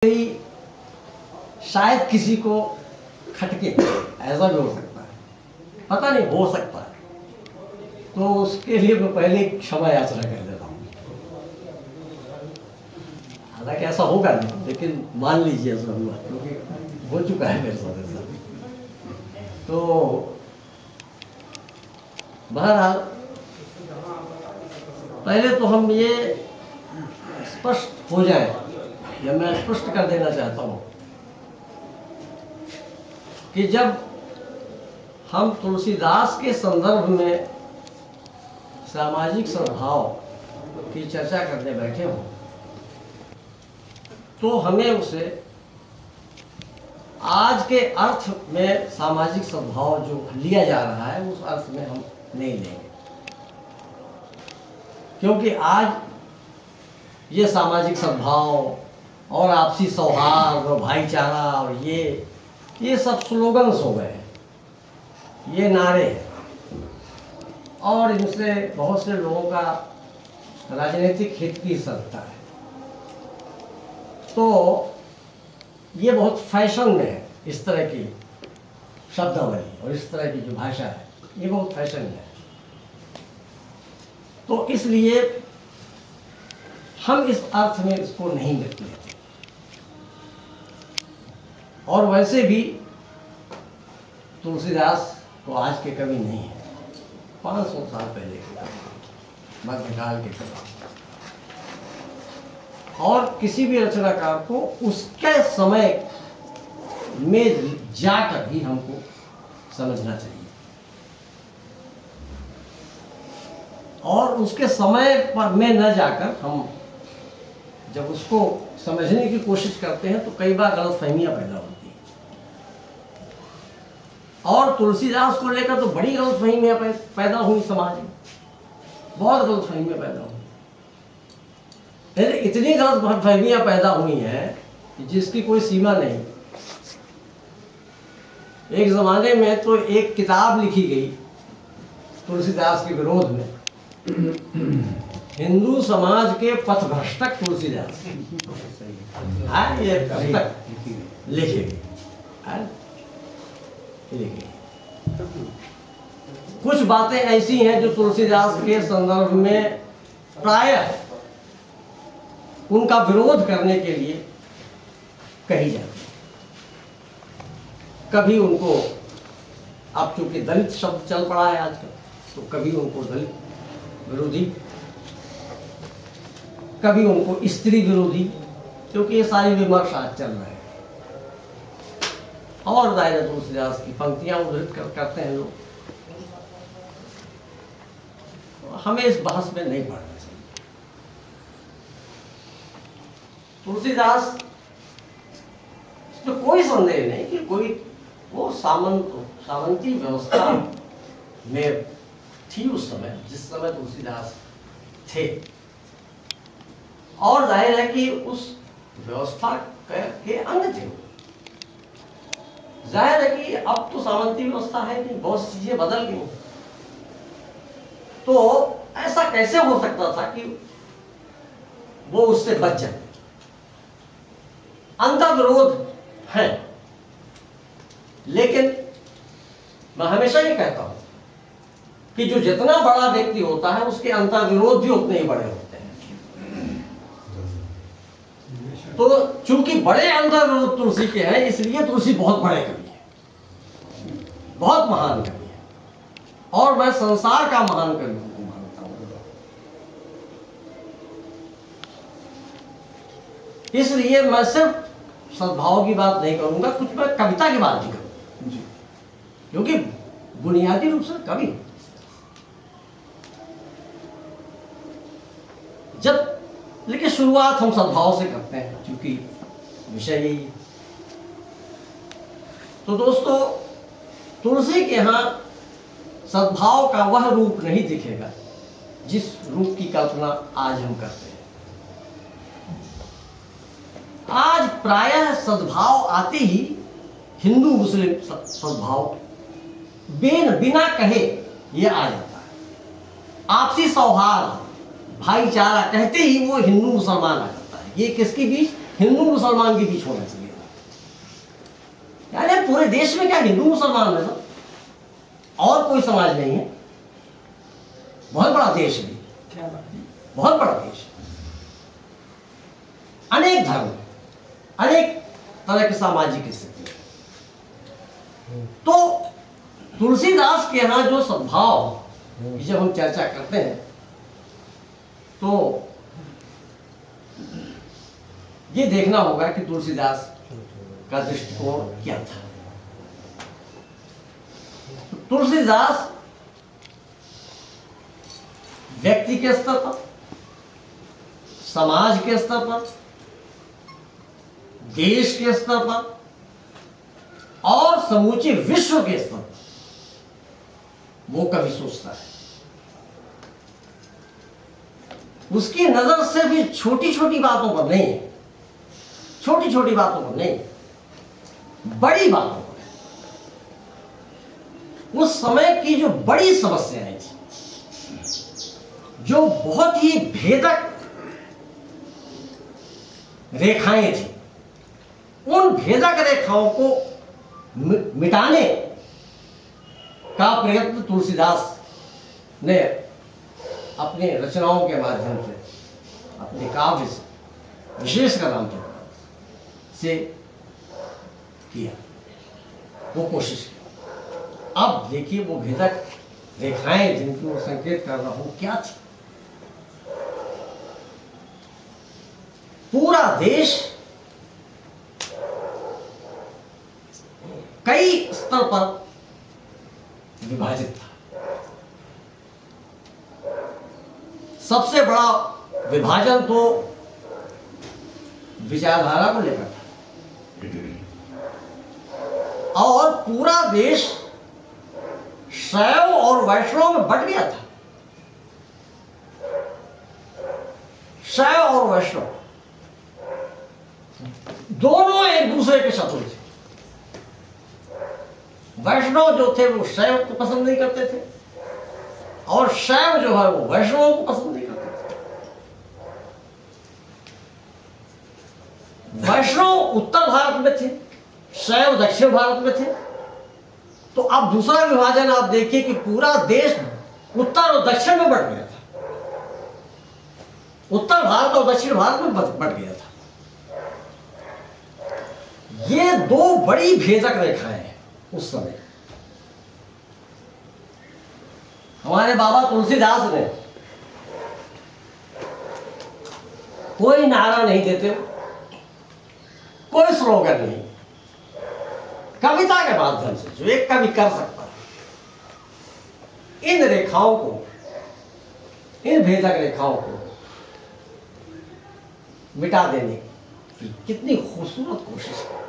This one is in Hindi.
ही शायद किसी को खटके, ऐसा भी हो सकता है, पता नहीं, हो सकता है। तो उसके लिए मैं पहले क्षमा याचना कर देता हूँ। हालांकि ऐसा होगा नहीं, लेकिन मान लीजिए ऐसा हुआ, क्योंकि हो चुका है मेरे साथ ऐसा। तो बहरहाल पहले तो हम ये स्पष्ट हो जाए, या मैं स्पष्ट कर देना चाहता हूँ कि जब हम तुलसीदास के संदर्भ में सामाजिक सद्भाव की चर्चा करने बैठे हों, तो हमें उसे आज के अर्थ में सामाजिक सद्भाव जो लिया जा रहा है उस अर्थ में हम नहीं लेंगे, क्योंकि आज ये सामाजिक सद्भाव और आपसी सौहार्द और भाईचारा और ये सब स्लोगन्स हो गए हैं, ये नारे हैं, और इनसे बहुत से लोगों का राजनीतिक हित भी सधता है। तो ये बहुत फैशन में है, इस तरह की शब्दावली और इस तरह की जो भाषा है, ये बहुत फैशन में है। तो इसलिए हम इस अर्थ में इसको नहीं लेते। और वैसे भी तुलसीदास तो आज के कवि नहीं है, 500 साल पहले के मध्यकाल के कवि, और किसी भी रचनाकार को उसके समय में जाकर ही हमको समझना चाहिए, और उसके समय पर में न जाकर हम जब उसको समझने की कोशिश करते हैं तो कई बार गलतफहमियां पैदा होती हैं। और तुलसीदास को लेकर तो बड़ी गलतफहमियां पैदा हुई समाज में, बहुत गलतफहमियां पैदा हुई। इतनी गलतफहमियां पैदा हुई हैं जिसकी कोई सीमा नहीं। एक जमाने में तो एक किताब लिखी गई तुलसीदास के विरोध में, हिंदू समाज के पथभ्रष्टक तुलसीदास, ये पुस्तक लिखी गई। कुछ बातें ऐसी हैं जो तुलसीदास के संदर्भ में प्रायः उनका विरोध करने के लिए कही जाती है। कभी उनको, अब चूंकि दलित शब्द चल पड़ा है आजकल, तो कभी उनको दलित विरोधी, कभी उनको स्त्री विरोधी, क्योंकि ये सारी विमर्श आज चल रहे हैं। और दायरा तुलसीदास की पंक्तियां उद्धृत करते हैं लोग। हमें इस बहस में नहीं पड़ना चाहिए। तुलसीदास, इसमें कोई संदेह नहीं कि कोई वो सामंती व्यवस्था में थी उस समय, जिस समय तुलसीदास थे, और जाहिर है कि उस व्यवस्था के अंग थे। जाहिर है कि अब तो सामंती व्यवस्था है कि बहुत सी चीजें बदल गई, तो ऐसा कैसे हो सकता था कि वो उससे बच जाए। अंतर्विरोध है, लेकिन मैं हमेशा ये कहता हूं कि जो जितना बड़ा व्यक्ति होता है उसके अंतर्विरोध भी उतने ही बड़े होते हैं। तो चूंकि बड़े अंतर्विरोध तुलसी के हैं, इसलिए तुलसी बहुत बड़े कवि है, बहुत महान कवि है, और मैं संसार का महान कवि को मानता हूं। इसलिए मैं सिर्फ सद्भाव की बात नहीं करूंगा, कुछ मैं कविता की बात भी करूंगा, क्योंकि बुनियादी रूप से कवि, लेकिन शुरुआत हम सद्भाव से करते हैं, क्योंकि विषय यही है। तो दोस्तों, तुलसी के यहां सद्भाव का वह रूप नहीं दिखेगा जिस रूप की कल्पना आज हम करते हैं। आज प्रायः सद्भाव आते ही हिंदू मुस्लिम सद्भाव बिना कहे ये आ जाता है। आपसी सौहार्द, भाईचारा कहते ही वो हिंदू मुसलमान आ जाता है। ये किसके बीच? हिंदू मुसलमान के बीच होना चाहिए था। यानी पूरे देश में क्या हिंदू मुसलमान है सर, और कोई समाज नहीं है। बहुत बड़ा देश है, क्या बात है। बहुत बड़ा देश, अनेक धर्म, अनेक तरह की सामाजिक स्थिति। तो तुलसीदास के यहाँ जो सद्भाव की जब हम चर्चा करते हैं तो ये देखना होगा कि तुलसीदास का दृष्टिकोण क्या था। तुलसीदास व्यक्ति के स्तर पर, समाज के स्तर पर, देश के स्तर पर और समूचे विश्व के स्तर पर वो कभी सोचता है। उसकी नजर से भी छोटी छोटी बातों पर नहीं, छोटी छोटी बातों पर नहीं, बड़ी बातों पर। उस समय की जो बड़ी समस्याएं थी, जो बहुत ही भेदक रेखाएं थी, उन भेदक रेखाओं को मिटाने का प्रयत्न तुलसीदास ने अपने रचनाओं के माध्यम से, अपने काव्य से, विशेषकर रामचरित से किया, वो कोशिश की। अब देखिए वो भेदक रेखाएं जिनकी वो संकेत कर रहा हूं क्या थी। पूरा देश कई स्तर पर विभाजित था। सबसे बड़ा विभाजन तो विचारधारा को लेकर था, और पूरा देश शैव और वैष्णव में बंट गया था। शैव और वैष्णव दोनों एक दूसरे के शत्रु थे। वैष्णव जो थे वो शैव को पसंद नहीं करते थे, और शैव जो है वो वैष्णवों को पसंद नहीं करते थे। वैष्णव उत्तर भारत में थे, शैव दक्षिण भारत में थे। तो अब दूसरा विभाजन आप देखिए कि पूरा देश उत्तर और दक्षिण में बंट गया था। उत्तर भारत और दक्षिण भारत में बंट गया था। ये दो बड़ी भेदक रेखाएं हैं उस समय। हमारे बाबा तुलसीदास ने कोई नारा नहीं देते, कोई स्लोगन नहीं, कविता के माध्यम से जो एक कवि कर सकता है, इन रेखाओं को, इन भेदक रेखाओं को मिटा देने की कितनी खूबसूरत कोशिश है।